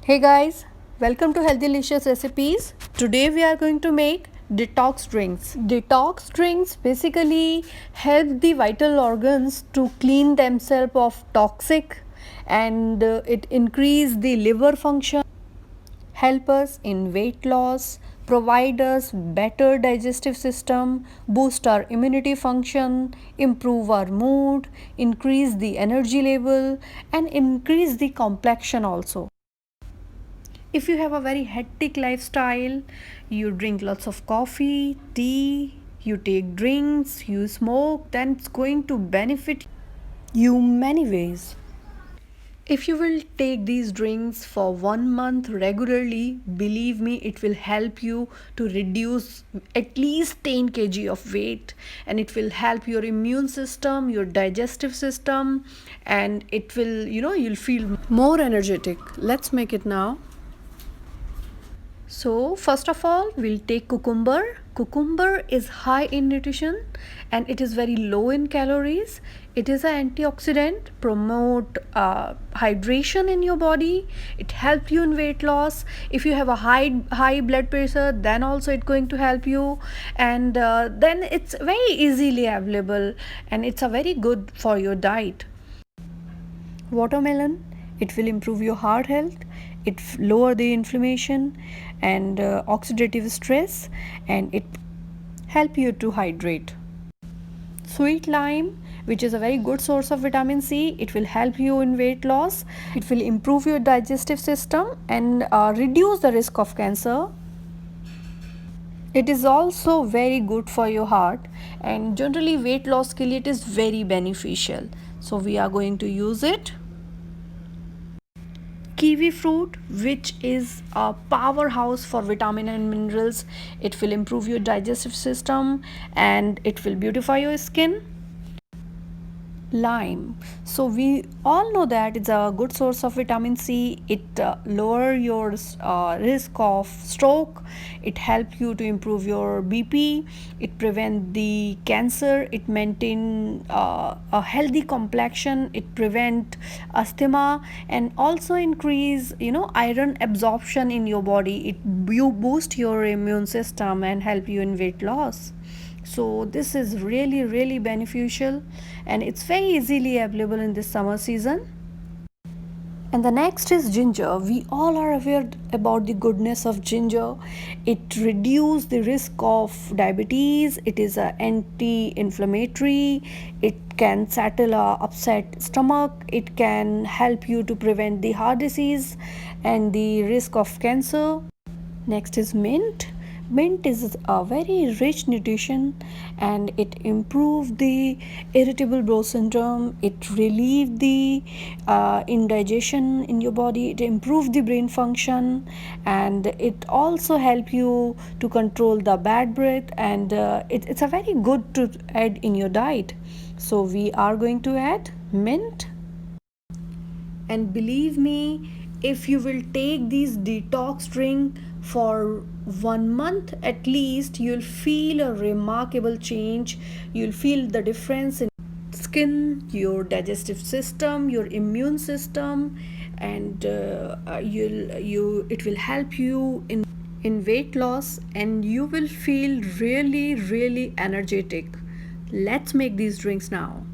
Hey guys, welcome to Healthy Delicious Recipes. Today we are going to make detox drinks. Detox drinks basically help the vital organs to clean themselves of toxic and it increase the liver function, help us in weight loss, provide us better digestive system, boost our immunity function, improve our mood, increase the energy level and increase the complexion also. If you have a very hectic lifestyle, you drink lots of coffee, tea, you take drinks, you smoke, then it's going to benefit you many ways. If you will take these drinks for 1 month regularly, believe me, it will help you to reduce at least 10 kg of weight, and it will help your immune system, your digestive system, and it will, you'll feel more energetic. Let's make it now. So first of all, we'll take cucumber. Cucumber is high in nutrition and it is very low in calories. It is an antioxidant, promote hydration in your body. It helps you in weight loss. If you have a high blood pressure, then also it's going to help you. And then it's very easily available and it's a very good for your diet. Watermelon, it will improve your heart health, it lower the inflammation and oxidative stress, and it help you to hydrate. Sweet lime, which is a very good source of vitamin C, it will help you in weight loss, it will improve your digestive system and reduce the risk of cancer. It is also very good for your heart, and generally weight loss के लिए it is very beneficial, so we are going to use it. Kiwi fruit, which is a powerhouse for vitamin and minerals, it will improve your digestive system and it will beautify your skin. Lime, so we all know that it's a good source of vitamin C. It lower your risk of stroke, it help you to improve your BP, it prevent the cancer, it maintain a healthy complexion, it prevent asthma and also increase iron absorption in your body. You boost your immune system and help you in weight loss. So this is really beneficial and it's very easily available in this summer season. And the next is ginger. We all are aware about the goodness of ginger. It reduces the risk of diabetes. It is an anti-inflammatory. It can settle a upset stomach. It can help you to prevent the heart disease and the risk of cancer. Next is mint. Mint is a very rich nutrition and it improves the irritable bowel syndrome, it relieves the indigestion in your body, it improves the brain function, and it also helps you to control the bad breath, and it's a very good to add in your diet. So we are going to add mint. And believe me, if you will take these detox drink for 1 month at least, you'll feel a remarkable change. You'll feel the difference in skin, your digestive system, your immune system, and it will help you in weight loss, and you will feel really energetic. Let's make these drinks now.